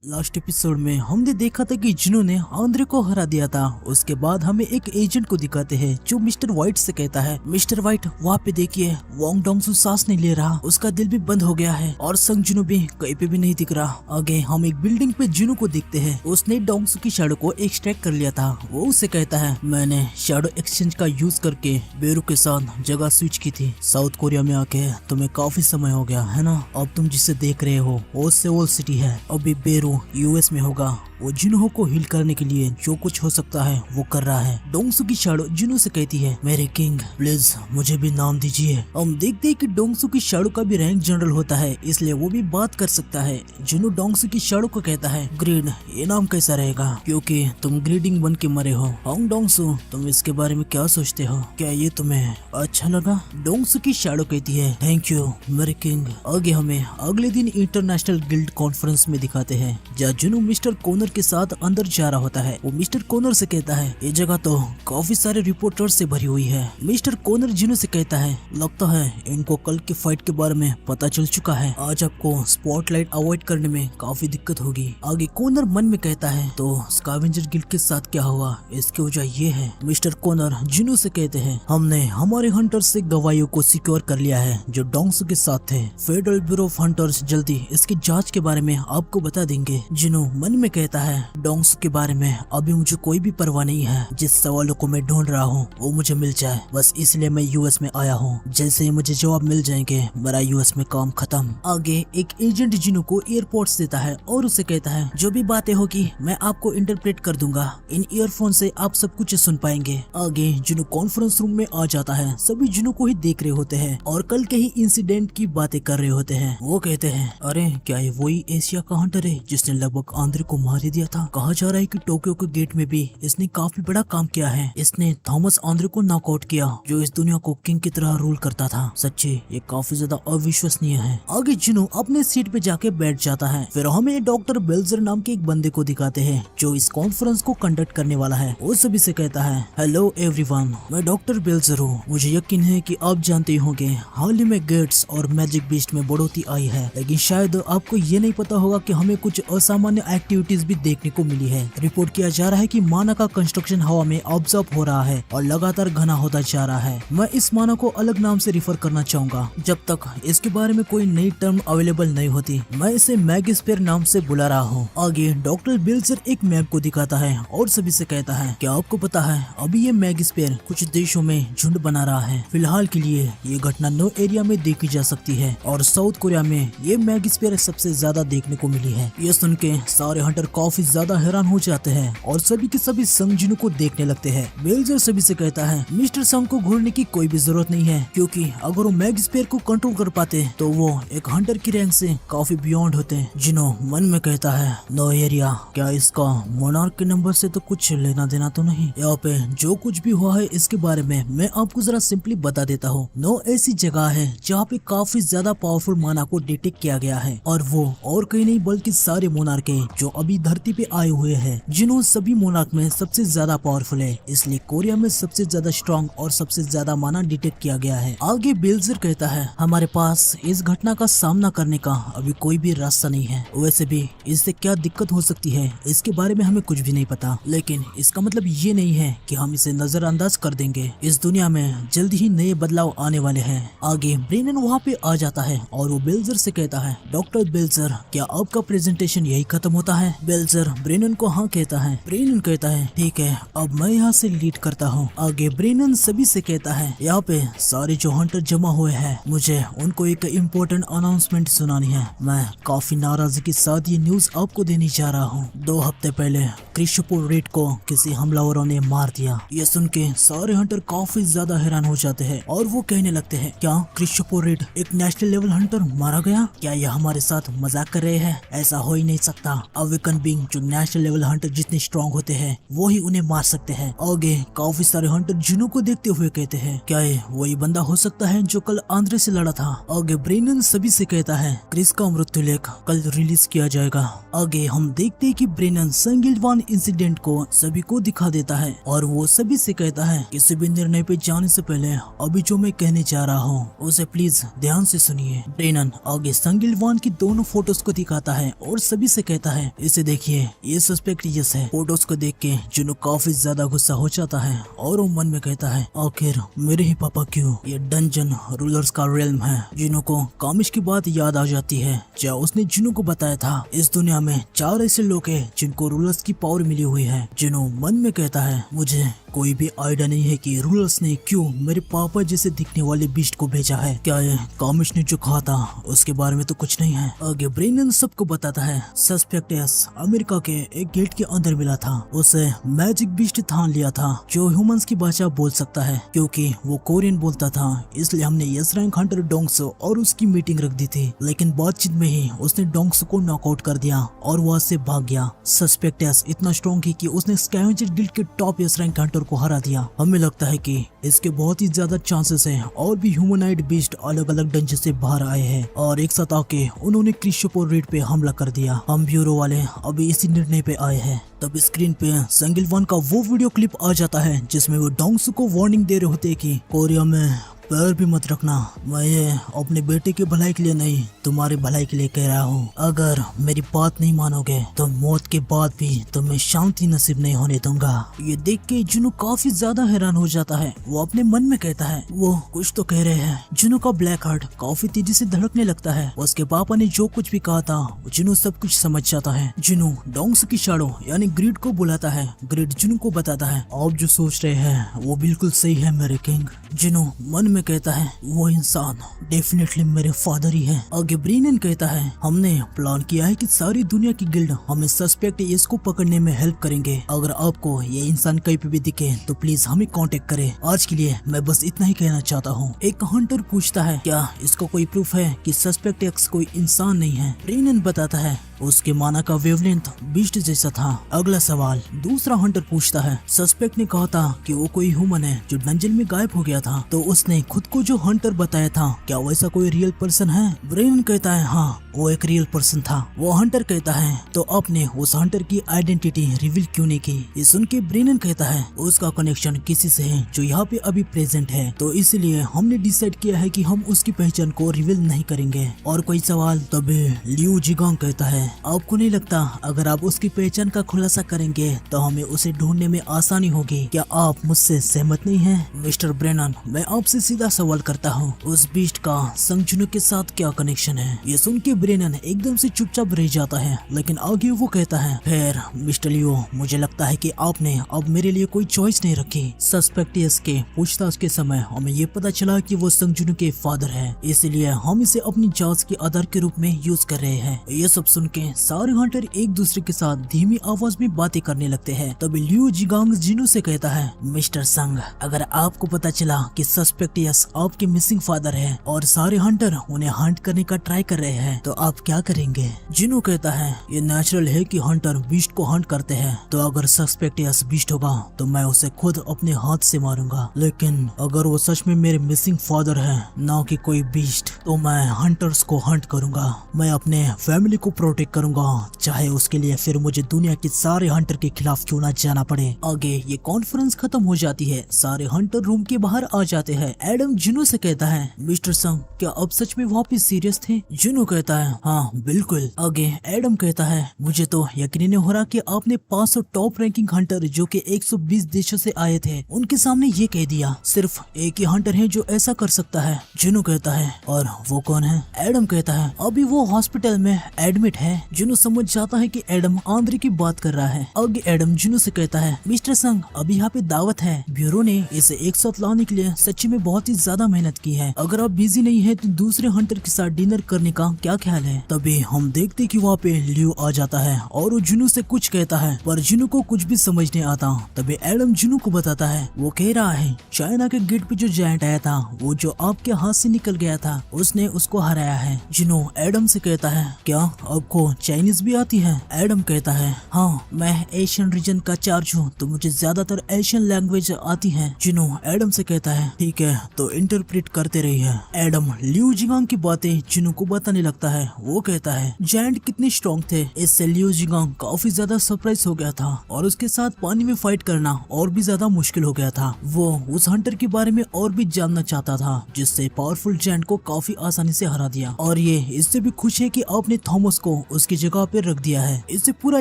Last episode में हमने देखा था कि जिन्हों ने आंद्रे को हरा दिया था। उसके बाद हमें एक एजेंट को दिखाते हैं जो मिस्टर व्हाइट से कहता है, मिस्टर व्हाइट वहाँ पे देखिए, वोंग डोंगसू सांस नहीं ले रहा, उसका दिल भी बंद हो गया है और संग जिनो भी कहीं पे भी नहीं दिख रहा। आगे हम एक बिल्डिंग पे जिनो को देखते हैं। उसने डोंगसू की शैडो को एक्सट्रैक्ट कर लिया था। वो उसे कहता है, मैंने शैडो एक्सचेंज का यूज करके बेरू के साथ जगह स्विच की थी। साउथ कोरिया में आके तुम्हें काफी समय हो गया है ना। अब तुम जिसे देख रहे हो वो सेओल सिटी है। अभी बेरू यूएस में होगा। वो जिन्हो को हील करने के लिए जो कुछ हो सकता है वो कर रहा है। डोंगसू की शैडो जिन्हो से कहती है, मेरे किंग प्लीज मुझे भी नाम दीजिए। हम देखते हैं कि डोंगसू की शैडो का भी रैंक जनरल होता है, इसलिए वो भी बात कर सकता है। जिन्हो डोंगसू की शैडो को कहता है, ग्रीड ये नाम कैसा रहेगा क्योंकि तुम ग्रीडिंग बन के मरे हो। हांग डोंगसू तुम इसके बारे में क्या सोचते हो, क्या ये तुम्हें अच्छा लगा? डोंगसू की शैडो कहती है, थैंक यू मेरे किंग। आगे हमें अगले दिन इंटरनेशनल गिल्ड कॉन्फ्रेंस में दिखाते हैं जहाँ जिन्हो मिस्टर कोनर के साथ अंदर जा रहा होता है। वो मिस्टर कोनर से कहता है, ये जगह तो काफी सारे रिपोर्टर्स से भरी हुई है। मिस्टर कोनर जिन्हो से कहता है, लगता है इनको कल के फाइट के बारे में पता चल चुका है। आज आपको स्पॉटलाइट अवॉइड करने में काफी दिक्कत होगी। आगे कोनर मन में कहता है, तो स्कैवेंजर गिल्ड के साथ क्या हुआ, इसकी वजह ये है। मिस्टर कोनर जिन्हो से कहते हैं, हमने हमारे हंटर्स से गवाहियों को सिक्योर कर लिया है जो डोंगसू के साथ थे। फेडरल ब्यूरो ऑफ हंटर्स जल्दी इसकी जांच के बारे में आपको बता देंगे। जिन्हो मन में कहता है, डोंगसू के बारे में अभी मुझे कोई भी परवाह नहीं है। जिस सवालों को मैं ढूंढ रहा हूँ वो मुझे मिल जाए, बस इसलिए मैं यूएस में आया हूँ। जैसे ही मुझे जवाब मिल जाएंगे मेरा यूएस में काम खत्म। आगे एक एजेंट जिन्हो को एयरपोर्ट्स देता है और उसे कहता है, जो भी बातें होगी मैं आपको इंटरप्रेट कर दूंगा। इन ईयरफोन से आप सब कुछ सुन पाएंगे। आगे जिन्हो कॉन्फ्रेंस रूम में आ जाता है। सभी जिन्हो को ही देख रहे होते हैं और कल के ही इंसिडेंट की बातें कर रहे होते हैं। वो कहते हैं, अरे क्या ये वही एशिया का हंटर है जिसने लगभग आंद्रे को मार दिया था? कहा जा रहा है कि टोक्यो के गेट में भी इसने काफी बड़ा काम किया है। इसने थॉमस आंद्रे को नॉकआउट किया जो इस दुनिया को किंग की तरह रूल करता था। सच्ची ये काफी ज्यादा अविश्वसनीय है। आगे जिन्हो अपने सीट पे जाके बैठ जाता है। फिर हमें डॉक्टर बेल्जर नाम के एक बंदे को दिखाते हैं जो इस कॉन्फ्रेंस को कंडक्ट करने वाला है। वो सभी से कहता है, हेलो एवरीवन, मैं डॉक्टर बेल्जर हूँ। मुझे यकीन है कि आप जानते होंगे हाल ही में गेट्स और मैजिक बीस्ट में बढ़ोतरी आई है, लेकिन शायद आपको ये नहीं पता होगा कि हमें कुछ असामान्य एक्टिविटीज भी देखने को मिली है। रिपोर्ट किया जा रहा है कि माना का कंस्ट्रक्शन हवा में ऑब्जर्व हो रहा है और लगातार घना होता जा रहा है। मैं इस माना को अलग नाम से रिफर करना चाहूंगा। जब तक इसके बारे में कोई नई टर्म अवेलेबल नहीं होती मैं इसे मैगिस्फीयर नाम से बुला रहा हूँ। आगे डॉक्टर बेल्जर एक मैप को दिखाता है और सभी से कहता है, क्या आपको पता है अभी ये मैगिस्फीयर कुछ देशों में झुंड बना रहा है। फिलहाल के लिए ये घटना नो एरिया में देखी जा सकती है और साउथ कोरिया में ये मैगिस्फीयर सबसे ज्यादा देखने को मिली है। ये सुन के सारे हंटर काफी ज्यादा हैरान हो जाते हैं और सभी के सभी संग जिन्हो को देखने लगते हैं। बेल्जर सभी से कहता है, मिस्टर संग को घूरने की कोई भी जरूरत नहीं है क्योंकि अगर वो मैगिस्फीयर को कंट्रोल कर पाते तो वो एक हंटर की रैंक से काफी बियॉन्ड होते। जिन्हो मन में कहता है, नो एरिया, क्या इसका मोनार्क के नंबर से तो कुछ लेना देना तो नहीं? यहाँ पे जो कुछ भी हुआ है इसके बारे में मैं आपको जरा सिंपली बता देता हूँ। नो ऐसी जगह है जहाँ पे काफी ज्यादा पावरफुल माना को डिटेक्ट किया गया है और वो और कहीं नहीं बल्कि सारे मोनार्क है जो अभी धरती पे आए हुए हैं। जिन्हों सभी मोनार्क में सबसे ज्यादा पावरफुल है, इसलिए कोरिया में सबसे ज्यादा स्ट्रॉन्ग और सबसे ज्यादा माना डिटेक्ट किया गया है। आगे बेल्जर कहता है, हमारे पास इस घटना का सामना करने का अभी कोई भी रास्ता नहीं है। वैसे भी इससे क्या दिक्कत हो सकती है इसके बारे में हमें कुछ भी नहीं पता, लेकिन इसका मतलब ये नहीं है कि हम इसे नजरअंदाज कर देंगे। इस दुनिया में जल्द ही नए बदलाव आने वाले हैं। आगे ब्रेनन वहाँ पे आ जाता है और वो बेल्जर से कहता है, डॉक्टर बेल्जर क्या आपका प्रेजेंटेशन यही खत्म होता है? बेल्जर ब्रेनन को हाँ कहता है। ब्रेनन कहता है, ठीक है अब मैं यहाँ से लीड करता हूँ। आगे ब्रेनन सभी से कहता है, यहाँ पे सारे जो हंटर जमा हुए हैं मुझे उनको एक इम्पोर्टेंट अनाउंसमेंट सुनानी है। मैं काफी नाराजगी के साथ ये न्यूज आपको देने जा रहा हूँ। 2 हफ्ते पहले क्रिस्टोफर रीड को किसी हमलावरों ने मार दिया। ये सुन के सारे हंटर काफी ज्यादा हैरान हो जाते हैं और वो कहने लगते हैं, क्या क्रिस्टोफर रीड एक नेशनल लेवल हंटर मारा गया? क्या ये हमारे साथ मजाक कर रहे हैं? ऐसा हो ही नहीं सकता। अवेकन बीइंग जो नेशनल लेवल हंटर जितने स्ट्रॉन्ग होते हैं वो ही उन्हें मार सकते हैं। आगे काफी सारे हंटर जिन्हों को देखते हुए कहते हैं, क्या ये वही बंदा हो सकता है जो कल आंद्रे से लड़ा था? आगे ब्रेनन सभी से कहता है, क्रिस का मृत्यु लेख कल रिलीज किया जाएगा। आगे हम देखते हैं कि ब्रेनन संगिलवान इंसिडेंट को सभी को दिखा देता है और वो सभी से कहता है, किसी भी निर्णय पे जाने से पहले अभी जो मैं कहने जा रहा हूँ उसे प्लीज ध्यान से सुनिए। ब्रेनन आगे संगिलवान की दोनों फोटोज को दिखाता है और सभी से कहता है इसे देखिए, ये सस्पेक्ट यस है। फोटोज को देख के जुनू काफी ज्यादा गुस्सा हो जाता है और वो मन में कहता है आखिर मेरे ही पापा क्यों? ये डंजन रूलर्स का रेल्म है। जुनू को कामिश की बात याद आ जाती है जहाँ उसने जुनू को बताया था इस दुनिया में 4 ऐसे लोग हैं जिनको रूलर्स की पावर मिली हुई है। जुनू मन में कहता है मुझे कोई भी आइडिया नहीं है कि रूलर्स ने क्यों मेरे पापा जैसे दिखने वाले बीस्ट को भेजा है। क्या ये कामिश ने जो कहा था उसके बारे में तो कुछ नहीं है। आगे ब्रेनन सबको बताता है सस्पेक्ट अमेरिका के एक गेट के अंदर मिला था। उसे मैजिक बीस्ट ठान लिया था जो ह्यूमंस की भाषा बोल सकता है। क्योंकि वो कोरियन बोलता था इसलिए हमने यस रैंक हंटर डोंग्सो और उसकी मीटिंग रख दी थी, लेकिन बातचीत में ही उसने डोंग्सो को नॉकआउट कर दिया और वहां से भाग गया। सस्पेक्ट इतना स्ट्रॉन्ग है कि उसने स्कैवेंजर गिल्ड के टॉप यस रैंक हंटर को हरा दिया। हमें लगता है कि इसके बहुत ही ज्यादा चांसेस हैं और भी ह्यूमनाइड बीस्ट अलग अलग डंजन से बाहर आए हैं और एक साथ आके उन्होंने क्रिस्टोफर रीड पे हमला कर दिया। हम ब्यूरो वाले अभी इसी निर्णय पे आए हैं। तब स्क्रीन पे संगिलवान का वो वीडियो क्लिप आ जाता है जिसमें वो डोंग्सो को वार्निंग दे रहे होते कि कोरिया में पैर भी मत रखना। मैं ये अपने बेटे की भलाई के लिए नहीं तुम्हारी भलाई के लिए कह रहा हूँ। अगर मेरी बात नहीं मानोगे तो मौत के बाद भी तुम्हें शांति नसीब नहीं होने दूंगा। ये देख के जुनू काफी ज्यादा हैरान हो जाता है। वो अपने मन में कहता है वो कुछ तो कह रहे हैं। जुनू का ब्लैक हार्ट काफी तेजी से धड़कने लगता है। उसके पापा ने जो कुछ भी कहा था जुनू सब कुछ समझ जाता है। जुनू डोंग्सो की शैडो यानी ग्रिड को बुलाता है। ग्रिड जुनू को बताता है आप जो सोच रहे हैं वो बिल्कुल सही है मेरे किंग। जुनू मन में कहता है वो इंसान डेफिनेटली मेरे फादर ही है। आगे ब्रेनन कहता है हमने प्लान किया है कि सारी दुनिया की गिल्ड हमें सस्पेक्ट इसको पकड़ने में हेल्प करेंगे। अगर आपको ये इंसान कहीं पे भी दिखे तो प्लीज हमें कांटेक्ट करें। आज के लिए मैं बस इतना ही कहना चाहता हूँ। एक हंटर पूछता है क्या इसका कोई प्रूफ है कि सस्पेक्ट एक्स कोई इंसान नहीं है? ब्रेनन बताता है उसके माना का वेवलेंथ बीस्ट जैसा था। अगला सवाल दूसरा हंटर पूछता है सस्पेक्ट ने कहा था कि वो कोई ह्यूमन है जो डंजन में गायब हो गया था, तो उसने खुद को जो हंटर बताया था क्या वैसा कोई रियल पर्सन है? ब्रेनन कहता है हाँ वो एक रियल पर्सन था। वो हंटर कहता है तो आपने उस हंटर की आइडेंटिटी रिवील क्यों नहीं की? ये सुन के ब्रेनन कहता है उसका कनेक्शन किसी से है जो यहाँ पे अभी प्रेजेंट है, तो इसलिए हमने डिसाइड किया है कि हम उसकी पहचान को रिवील नहीं करेंगे। और कोई सवाल? तभी लियू जिगांग कहता है आपको नहीं लगता अगर आप उसकी पहचान का खुलासा करेंगे तो हमें उसे ढूंढने में आसानी होगी? क्या आप मुझसे सहमत नहीं हैं? मिस्टर ब्रेनन मैं आपसे सीधा सवाल करता हूँ उस बीस्ट का संग जुनू के साथ क्या कनेक्शन है? ये सुन के ब्रेनन एकदम से चुपचाप रह जाता है, लेकिन आगे वो कहता है फिर मिस्टर लियो मुझे लगता है कि आपने अब मेरे लिए कोई चॉइस नहीं रखी। सस्पेक्टियस के पूछताछ के समय हमें ये पता चला कि वो संग जुनू के फादर है, इसलिए हम इसे अपनी जांच के आधार के रूप में यूज कर रहे हैं। ये सब सुन के सारे हंटर एक दूसरे के साथ धीमी आवाज में बातें करने लगते हैं। तभी लियू जिगांग जिनू से कहता है मिस्टर संग अगर आपको पता चला कि सस्पेक्टियस आपके मिसिंग फादर है और सारे हंटर उन्हें हंट करने का ट्राई कर रहे हैं तो आप क्या करेंगे? जिनू कहता है ये नेचुरल है कि हंटर बीस्ट को हंट करते हैं, तो अगर सस्पेक्टियस बीस्ट होगा तो मैं उसे खुद अपने हाथ से मारूंगा, लेकिन अगर वो सच में मेरे मिसिंग फादर है ना कि कोई बीस्ट, तो मैं हंटर्स को हंट करूंगा। मैं अपने फैमिली को प्रोटेक्ट करूंगा, चाहे उसके लिए फिर मुझे दुनिया के सारे हंटर के खिलाफ क्यों ना जाना पड़े। आगे ये कॉन्फ्रेंस खत्म हो जाती है। सारे हंटर रूम के बाहर आ जाते हैं। एडम जुनू से कहता है मिस्टर संग क्या आप सच में वापिस सीरियस थे? जुनू कहता है हाँ बिल्कुल। आगे एडम कहता है मुझे तो यकीन नहीं हो रहा कि आपने 500 टॉप रैंकिंग हंटर जो कि 120 देशों से आए थे उनके सामने ये कह दिया। सिर्फ एक ही हंटर है जो ऐसा कर सकता है। जुनू कहता है और वो कौन है? एडम कहता है अभी वो हॉस्पिटल में एडमिट है। जुनू समझ जाता है कि एडम आंद्रे की बात कर रहा है। आगे एडम जुनू से कहता है मिस्टर संग अभी यहाँ पे दावत है। ब्यूरो ने इसे एक साथ लाने के लिए सच्ची में बहुत ही ज्यादा मेहनत की है। अगर आप बिजी नहीं है तो दूसरे हंटर के साथ डिनर करने का क्या ख्याल है? तभी हम देखते कि वहाँ पे लियो आ जाता है और वो जुनू से कुछ कहता है पर जुनू को कुछ भी समझ नहीं आता। तभी एडम जुनू को बताता है वो कह रहा है चाइना के गेट पे जो जायंट आया था वो जो आपके हाथ से निकल गया था उसने उसको हराया है। जुनू एडम से कहता है क्या आपको चाइनीज भी आती है? एडम कहता है हाँ मैं एशियन रीजन का चार्ज हूँ तो मुझे ज्यादातर एशियन लैंग्वेज आती है। जुनू एडम से कहता है ठीक है तो इंटरप्रेट करते रही है। एडम लियू जिगांग की बातें जुनू को बताने लगता है। है वो कहता है जायंट कितने स्ट्रॉन्ग थे। इससे लियो जिंगांग काफी ज्यादा सरप्राइज हो गया था और उसके साथ पानी में फाइट करना और भी ज्यादा मुश्किल हो गया था। वो उस हंटर के बारे में और भी जानना चाहता था जिससे पावरफुल जायंट को काफी आसानी से हरा दिया और ये इससे भी खुश है कि आपने थॉमस को उसकी जगह पे रख दिया है। इससे पूरा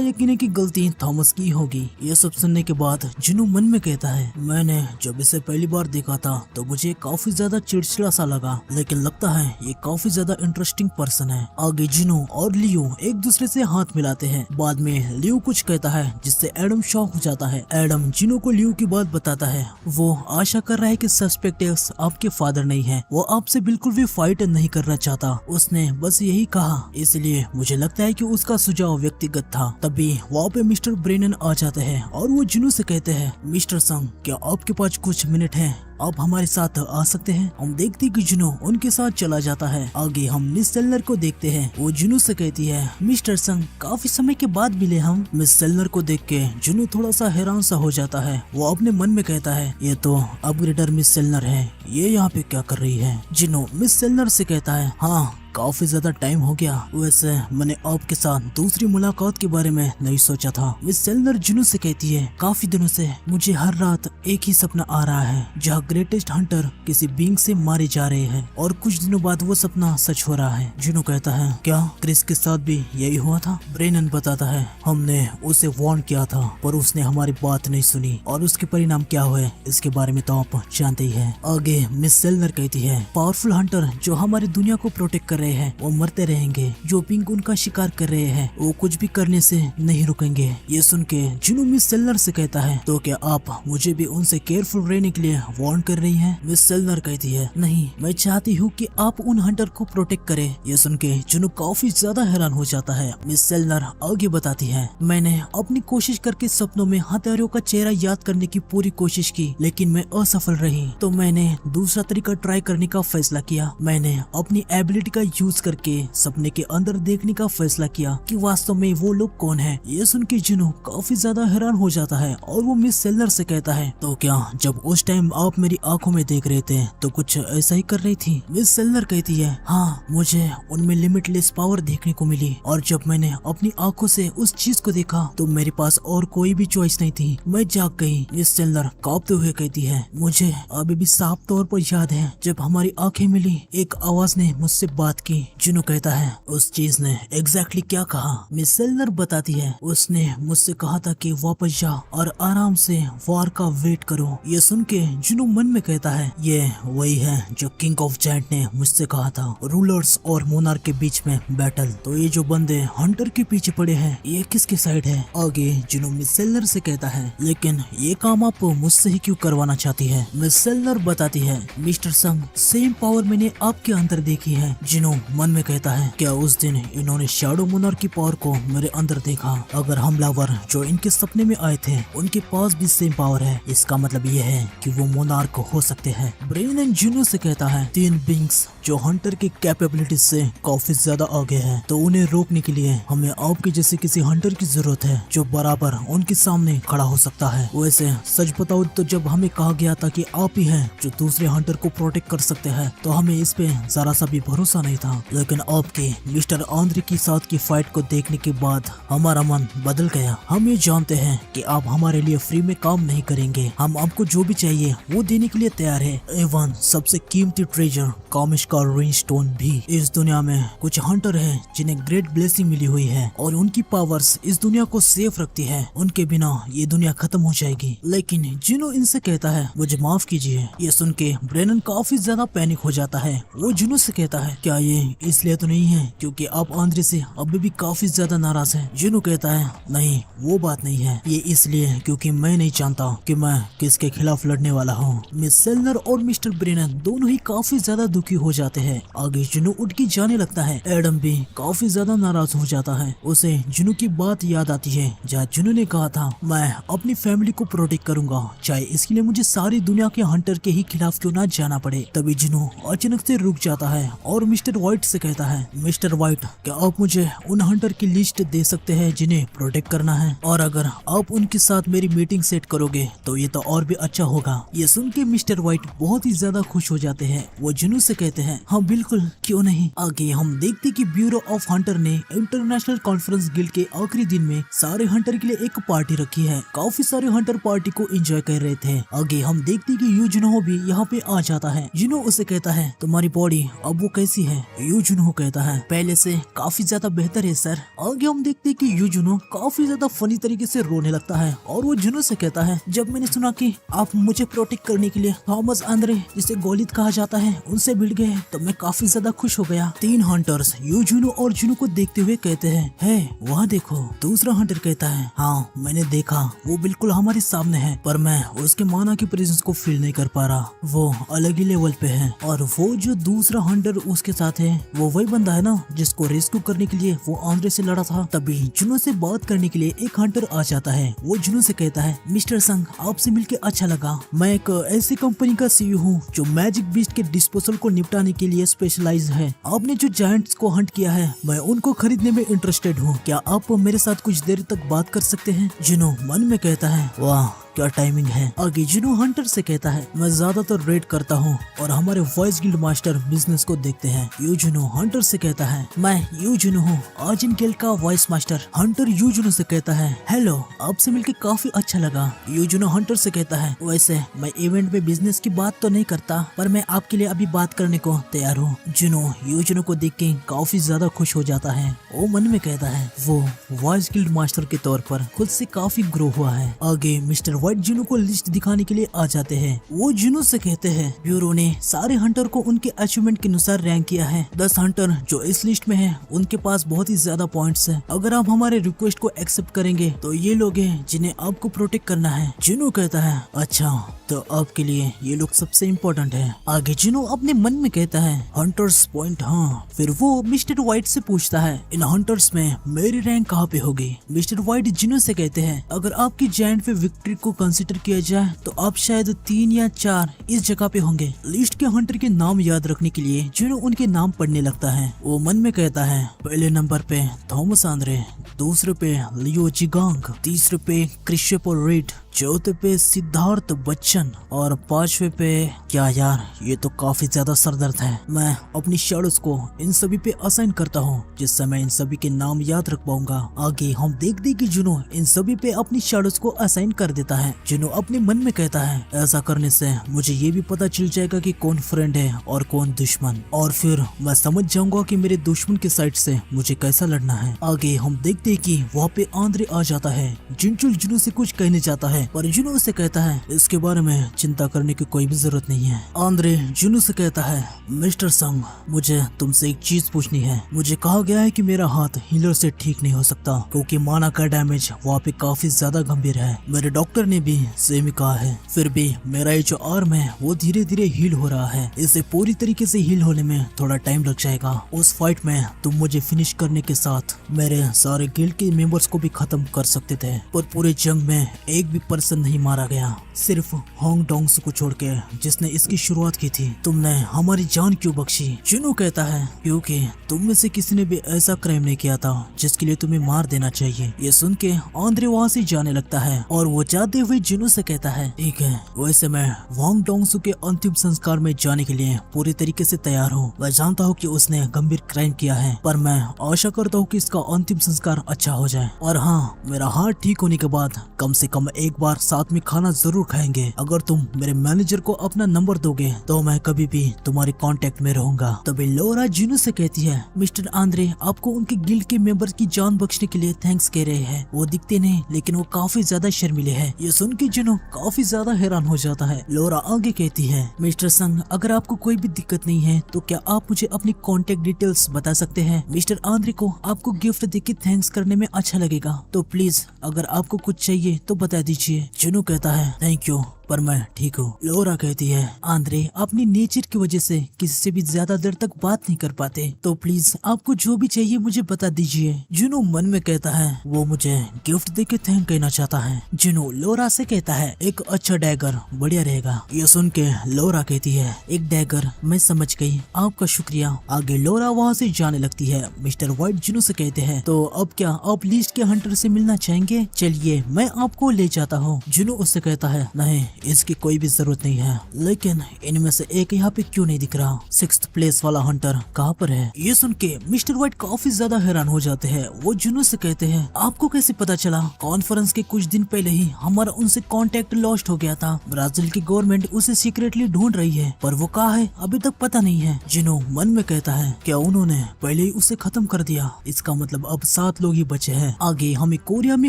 यकीन है कि गलती थॉमस की होगी। ये सब सुनने के बाद जिनू मन में कहता है मैंने जब इसे पहली बार देखा था तो मुझे काफी ज्यादा चिड़चिड़ा सा लगा, लेकिन लगता है ये काफी ज्यादा इंटरेस्टिंग पर्सन है। आगे जिनू और लियो एक दूसरे से हाथ मिलाते हैं। बाद में लियो कुछ कहता है जिससे एडम शॉक हो जाता है। एडम जिनू को लियो की बात बताता है। वो आशा कर रहा है कि सस्पेक्ट आपके फादर नहीं है, वो आपसे बिल्कुल भी फाइट नहीं करना चाहता, उसने बस यही कहा, इसलिए मुझे लगता है कि उसका सुझाव व्यक्तिगत था। तभी वहाँ पे मिस्टर ब्रेनन आ जाते हैं और वो जिनू से कहते हैं मिस्टर संग क्या आपके पास कुछ मिनट है, आप हमारे साथ आ सकते हैं। हम देखते कि जुनू उनके साथ चला जाता है। आगे हम मिस सेलनर को देखते हैं। वो जुनू से कहती है मिस्टर संग काफी समय के बाद मिले हम। मिस सेलनर को देख के जुनू थोड़ा सा हैरान सा हो जाता है। वो अपने मन में कहता है ये तो अपग्रेडर मिस सेलनर है, ये यहाँ पे क्या कर रही है। जिनू मिस सेलनर से कहता है हाँ काफी ज्यादा टाइम हो गया, वैसे मैंने आपके साथ दूसरी मुलाकात के बारे में नहीं सोचा था। मिस सेलनर जुनू से कहती है काफी दिनों से मुझे हर रात एक ही सपना आ रहा है जहाँ ग्रेटेस्ट हंटर किसी बींग से मारे जा रहे हैं और कुछ दिनों बाद वो सपना सच हो रहा है। जुनू कहता है क्या क्रिस के साथ भी यही हुआ था। ब्रेनन बताता है हमने उसे वार्न किया था पर उसने हमारी बात नहीं सुनी और उसके परिणाम क्या हुए इसके बारे में तो आप जानते ही है। आगे मिस सेलनर कहती है पावरफुल हंटर जो हमारी दुनिया को प्रोटेक्ट कर हैं वो मरते रहेंगे, जो पिंक उनका शिकार कर रहे हैं वो कुछ भी करने से नहीं रुकेंगे। ये सुन के जिनू मिस सेलनर से कहता है तो क्या आप मुझे भी उनसे केयरफुल रहने के लिए वार्न कर रही हैं। मिस सेलनर कहती है नहीं, मैं चाहती हूँ कि आप उन हंटर को प्रोटेक्ट करें। ये सुन के जिनू काफी ज्यादा हैरान हो जाता है। मिस सेलनर आगे बताती है मैंने अपनी कोशिश करके सपनों में हत्यारों का चेहरा याद करने की पूरी कोशिश की लेकिन मैं असफल रही, तो मैंने दूसरा तरीका ट्राई करने का फैसला किया। मैंने अपनी एबिलिटी का यूज करके सपने के अंदर देखने का फैसला किया कि वास्तव में वो लोग कौन है। ये सुन के जिनू काफी ज्यादा हैरान हो जाता है और वो मिस सेलनर से कहता है तो क्या जब उस टाइम आप मेरी आंखों में देख रहे थे तो कुछ ऐसा ही कर रही थी। मिस सेलनर कहती है हाँ, मुझे उनमें लिमिटलेस पावर देखने को मिली और जब मैंने अपनी आंखों से उस चीज को देखा तो मेरे पास और कोई भी चॉइस नहीं थी, मैं जाग गई। मिस सेलनर कांपते हुए कहती है मुझे अभी भी साफ तौर पर याद है जब हमारी आंखें मिली एक आवाज ने मुझसे बात की। जिनू कहता है उस चीज ने एग्जैक्टली क्या कहा। मिस सेलनर बताती है उसने मुझसे कहा था कि वापस जा और आराम से वार का वेट करो। ये सुन के जिनू मन में कहता है ये वही है जो किंग ऑफ जायंट ने मुझसे कहा था, रूलर्स और मोनार्क के बीच में बैटल। तो ये जो बंदे हंटर के पीछे पड़े हैं ये किसके साइड है। आगे जिनू मिस सेलनर से कहता है लेकिन ये काम आप मुझसे ही क्यों करवाना चाहती है। मिस सेलनर बताती है मिस्टर संग सेम पावर मैंने आपके अंदर देखी है। जिनू मन में कहता है क्या उस दिन इन्होंने शैडो मोनार्क की पावर को मेरे अंदर देखा। अगर हमलावर जो इनके सपने में आए थे उनके पास भी सेम पावर है, इसका मतलब ये है कि वो मोनार्क हो सकते हैं। ब्रेनन जिनू से कहता है तीन बिंग्स जो हंटर की कैपेबिलिटी से काफी ज्यादा आगे है, तो उन्हें रोकने के लिए हमें आपके जैसे किसी हंटर की जरूरत है जो बराबर उनके सामने खड़ा हो सकता है। वैसे सच बताओ तो जब हमें कहा गया था कि आप ही हैं जो दूसरे हंटर को प्रोटेक्ट कर सकते हैं तो हमें इस पे जरा सा भी भरोसा नहीं था, लेकिन आपके मिस्टर आंद्रे के साथ की फाइट को देखने के बाद हमारा मन बदल गया। हम ये जानते हैं कि आप हमारे लिए फ्री में काम नहीं करेंगे, हम आपको जो भी चाहिए वो देने के लिए तैयार है। एवन सबसे कीमती ट्रेजर कामिश का रेन स्टोन भी। इस दुनिया में कुछ हंटर है जिन्हें ग्रेट ब्लेसिंग मिली हुई है और उनकी पावर्स इस दुनिया को सेफ रखती है, उनके बिना ये दुनिया खत्म हो जाएगी। लेकिन जिनू इनसे कहता है मुझे माफ कीजिए। ये सुन के ब्रेनन काफी ज्यादा पैनिक हो जाता है। वो जिनू से कहता है क्या ये इसलिए तो नहीं है क्योंकि आप आंद्रे से अभी भी काफी ज्यादा नाराज हैं। जिनू कहता है नहीं वो बात नहीं है, ये इसलिए क्योंकि मैं नहीं जानता कि मैं किसके खिलाफ लड़ने वाला हूँ। मिस सेलनर और मिस्टर ब्रेनन दोनों ही काफी ज्यादा दुखी हो जाते हैं। आगे जिनू उठ के जाने लगता है। एडम भी काफी ज्यादा नाराज हो जाता है। उसे जिनू की बात याद आती है जहाँ जिनू ने कहा था मैं अपनी फैमिली को प्रोटेक्ट करूंगा चाहे इसके लिए मुझे सारी दुनिया के हंटर के ही खिलाफ क्यों ना जाना पड़े। तभी जिनू अचानक से रुक जाता है और मिस्टर मिस्टर व्हाइट से कहता है, मिस्टर व्हाइट क्या आप मुझे उन हंटर की लिस्ट दे सकते हैं जिन्हें प्रोटेक्ट करना है, और अगर आप उनके साथ मेरी मीटिंग सेट करोगे तो ये तो और भी अच्छा होगा। ये सुन के मिस्टर व्हाइट बहुत ही ज्यादा खुश हो जाते हैं। वो जुनू से कहते हैं, हाँ बिल्कुल, क्यों नहीं। आगे हम देखते कि ब्यूरो ऑफ हंटर ने इंटरनेशनल कॉन्फ्रेंस गिल्ड के आखिरी दिन में सारे हंटर के लिए एक पार्टी रखी है। काफी सारे हंटर पार्टी को एंजॉय कर रहे थे। आगे हम देखते कि यूजुनो भी यहाँ पे आ जाता है। जुनो उसे कहता है, तुम्हारी बॉडी अब वो कैसी है? यूजुनो कहता है, पहले से काफी ज्यादा बेहतर है सर। आगे हम देखते कि यूजुनो काफी ज्यादा फनी तरीके से रोने लगता है और वो जुनो से कहता है, जब मैंने सुना कि आप मुझे प्रोटेक्ट करने के लिए थॉमस आंद्रे, जिसे गोलित कहा जाता है, उनसे मिल गए तो मैं काफी ज्यादा खुश हो गया। तीन हंटर्स यूजुनो और जुनो को देखते हुए कहते हैं, है वहाँ देखो। दूसरा हंटर कहता है, हाँ मैंने देखा, वो बिल्कुल हमारे सामने है, पर मैं उसके माना की प्रेजेंस को फील नहीं कर पा रहा। वो अलग ही लेवल पे है। और वो जो दूसरा हंटर उसके साथ है वो वही बंदा है ना जिसको रेस्क्यू करने के लिए वो आंद्रे से लड़ा था। तभी जुनो से बात करने के लिए एक हंटर आ जाता है। वो जुनो से कहता है, मिस्टर संग आपसे मिलके अच्छा लगा। मैं एक ऐसी कंपनी का सीईओ हूँ जो मैजिक बीस्ट के डिस्पोजल को निपटाने के लिए स्पेशलाइज है। आपने जो जायंट्स को हंट किया है, मैं उनको खरीदने में इंटरेस्टेड हूँ। क्या आप मेरे साथ कुछ देर तक बात कर सकते हैं? जुनो मन में कहता है, वाह क्या टाइमिंग है। आगे जुनो हंटर से कहता है, मैं ज्यादातर रेड करता हूँ और हमारे वॉइस गिल्ड मास्टर बिजनेस को देखते हैं। यूजुनो हंटर से कहता है, मैं यूजुनो हूँ, आर्जिन गिल्ड का वॉइस मास्टर। हंटर यूजुनो से कहता है, हेलो आपसे मिलकर काफी अच्छा लगा। यूजुनो हंटर से कहता है, वैसे मैं इवेंट में बिजनेस की बात तो नहीं करता, पर मैं आपके लिए अभी बात करने को तैयार हूँ। जुनो यूजुनो को देख के काफी ज्यादा खुश हो जाता है। वो मन में कहता है, वो वॉइस गिल्ड मास्टर के तौर पर खुद से काफी ग्रो हुआ है। आगे मिस्टर व्हाइट जुनो को लिस्ट दिखाने के लिए आ जाते हैं। वो जुनो से कहते हैं, ब्यूरो ने सारे हंटर को उनके अचीवमेंट के अनुसार रैंक किया है। 10 हंटर जो इस लिस्ट में हैं, उनके पास बहुत ही ज्यादा पॉइंट्स हैं। अगर आप हमारे रिक्वेस्ट को एक्सेप्ट करेंगे तो ये लोग हैं जिन्हें आपको प्रोटेक्ट करना है। जुनो कहता है, अच्छा तो आपके लिए ये लोग सबसे इम्पोर्टेंट है। आगे जुनो अपने मन में कहता है, हंटर्स पॉइंट, हाँ। फिर वो मिस्टर व्हाइट से पूछता है, इन हंटर्स में मेरी रैंक कहाँ पे होगी? मिस्टर व्हाइट जुनो से कहते हैं, अगर आपकी जायंट पे विक्ट्री को कंसीडर किया जाए तो आप शायद 3 या 4 इस जगह पे होंगे। लिस्ट के हंटर के नाम याद रखने के लिए जुनो उनके नाम पढ़ने लगता है। वो मन में कहता है, पहले नंबर पे थॉमस आंद्रे, दूसरे पे लियो जिगांग, तीसरे पे क्रिस्टोफर रीड, चौथे पे सिद्धार्थ बच्चन और 5वें पे, क्या यार ये तो काफी ज्यादा सरदर्द है। मैं अपनी शैडोज को इन सभी पे असाइन करता हूँ जिससे मैं इन सभी के नाम याद रख पाऊंगा। आगे हम देखते कि जुनो इन सभी पे अपनी शैडोज को असाइन कर देता है। जुनो अपने मन में कहता है, ऐसा करने से मुझे ये भी पता चल जाएगा कि कौन फ्रेंड है और कौन दुश्मन, और फिर मैं समझ जाऊंगा कि मेरे दुश्मन के साइड से मुझे कैसा लड़ना है। आगे हम देखते हैं कि वहाँ पे आंद्रे आ जाता है। जिनचुल जुनो से कुछ कहने जाता है पर जुनो उसे कहता है, इसके बारे में चिंता करने की कोई भी जरूरत नहीं है। आंद्रे जुनो से कहता है, मिस्टर संग मुझे तुमसे एक चीज पूछनी है। मुझे कहा गया है कि मेरा हाथ हीलर से ठीक नहीं हो सकता क्योंकि माना का डैमेज वहाँ पे काफी ज्यादा गंभीर है। मेरे डॉक्टर ने भी सेम ही कहा है। फिर भी मेरा ये जो आर्म है वो धीरे धीरे हील हो रहा है। इसे पूरी तरीके से हील होने में थोड़ा टाइम लग जाएगा। उस फाइट में तुम मुझे फिनिश करने के साथ मेरे सारे गिल्ड के मेंबर्स को भी खत्म कर सकते थे, पर पूरे जंग में एक भी पर्सन नहीं मारा गया, सिर्फ होंग डोंग्स को छोड़ के जिसने इसकी शुरुआत की थी। तुमने हमारी जान क्यों बख्शी? जुनो कहता है, क्योंकि तुम में से किसी ने भी ऐसा क्राइम नहीं किया था जिसके लिए तुम्हें मार देना चाहिए। ये सुन के आंद्रे वहाँ से जाने लगता है और वो जाते हुए जुनो से कहता है, ठीक है, वैसे मैं होंग डोंग्स के अंतिम संस्कार में जाने के लिए पूरी तरीके से तैयार हूँ। मैं जानता हूँ कि उसने गंभीर क्राइम किया है, पर मैं आशा करता हूँ कि इसका अंतिम संस्कार अच्छा हो जाए। और हाँ, मेरा हार्ट ठीक होने के बाद कम से कम एक बार साथ में खाना जरूर खाएंगे। अगर तुम मेरे मैनेजर को अपना नंबर दोगे तो मैं कभी भी तुम्हारे कांटेक्ट में रहूंगा। तभी लोरा जुनो से कहती है, मिस्टर आंद्रे आपको उनके गिल्ड के मेंबर की जान बख्शने के लिए थैंक्स कह रहे हैं। वो दिखते नहीं लेकिन वो काफी ज्यादा शर्मिले हैं। ये सुन के जुनो काफी ज्यादा हैरान हो जाता है। लोरा आगे कहती है, मिस्टर संग अगर आपको कोई भी दिक्कत नहीं है तो क्या आप मुझे अपनी कॉन्टेक्ट डिटेल्स बता सकते हैं? मिस्टर आंद्रे को आपको गिफ्ट देके थैंक्स करने में अच्छा लगेगा, तो प्लीज अगर आपको कुछ चाहिए तो बता दीजिए। जुनो कहता है, थैंक यू, पर मैं ठीक हूँ। लोरा कहती है, आंद्रे अपनी नेचर की वजह से किसी से भी ज्यादा देर तक बात नहीं कर पाते, तो प्लीज आपको जो भी चाहिए मुझे बता दीजिए। जुनू मन में कहता है वो मुझे गिफ्ट देके थैंक कहना चाहता है। जुनू लोरा से कहता है एक अच्छा डैगर बढ़िया रहेगा। ये सुन के लोरा कहती है एक डैगर, मैं समझ गई, आपका शुक्रिया। आगे लोरा वहाँ से जाने लगती है। मिस्टर व्हाइट जुनू से कहते हैं तो अब क्या आप लीस्ट के हंटर से मिलना चाहेंगे? चलिए मैं आपको ले जाता हूँ। जुनू उससे कहता है नहीं, इसकी कोई भी जरूरत नहीं है, लेकिन इनमें से एक यहाँ पे क्यों नहीं दिख रहा? 6th प्लेस वाला हंटर कहाँ पर है? ये सुन के मिस्टर व्हाइट काफी ज्यादा हैरान हो जाते हैं। वो जुनू से कहते हैं आपको कैसे पता चला? कॉन्फ्रेंस के कुछ दिन पहले ही हमारा उनसे कांटेक्ट लॉस्ट हो गया था। ब्राजील की गवर्नमेंट उसे सीक्रेटली ढूंढ रही है, पर वो कहाँ है अभी तक पता नहीं है। जुनू मन में कहता है क्या उन्होंने पहले ही उसे खत्म कर दिया? इसका मतलब अब 7 लोग ही बचे हैं। आगे हमें कोरिया में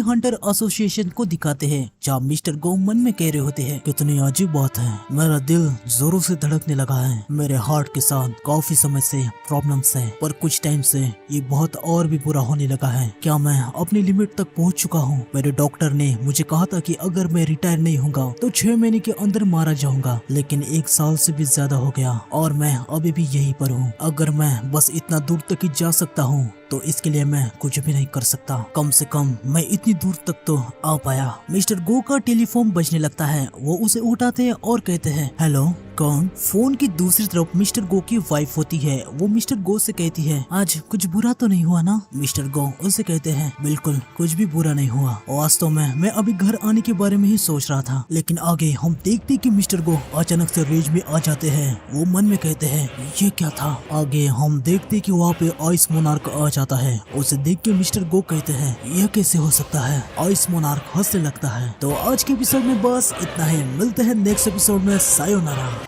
हंटर एसोसिएशन को दिखाते हैं, जहाँ मिस्टर गो मन में कह रहे होते हैं कितनी अजीब बात है, मेरा दिल जोरों से धड़कने लगा है, मेरे हार्ट के साथ काफी समय से प्रॉब्लम्स है, पर कुछ टाइम से ये बहुत और भी बुरा होने लगा है। क्या मैं अपनी लिमिट तक पहुंच चुका हूँ? मेरे डॉक्टर ने मुझे कहा था कि अगर मैं रिटायर नहीं होऊंगा तो 6 महीने के अंदर मारा जाऊंगा, लेकिन 1 साल से भी ज्यादा हो गया और मैं अभी भी यहीं पर हूँ। अगर मैं बस इतना दूर तक ही जा सकता हूँ तो इसके लिए मैं कुछ भी नहीं कर सकता। कम से कम मैं इतनी दूर तक तो आ पाया। मिस्टर गो का टेलीफोन बजने लगता है। वो उसे उठाते हैं और कहते हैं हेलो, कौन? फोन की दूसरी तरफ मिस्टर गो की वाइफ होती है। वो मिस्टर गो से कहती है आज कुछ बुरा तो नहीं हुआ ना? मिस्टर गो उसे कहते हैं बिल्कुल कुछ भी बुरा नहीं हुआ। वास्तव में मैं अभी घर आने के बारे में ही सोच रहा था। लेकिन आगे हम देखते कि मिस्टर गो अचानक से रेज में आ जाते हैं। वो मन में कहते हैं ये क्या था? आगे हम देखते कि वहाँ पे आइस मोनार्क आ जाता है। उसे देख के मिस्टर गो कहते हैं यह कैसे हो सकता है? आइस मोनार्क हंसने लगता है। तो आज के एपिसोड में बस इतना ही। मिलते हैं नेक्स्ट एपिसोड में। सायोनारा।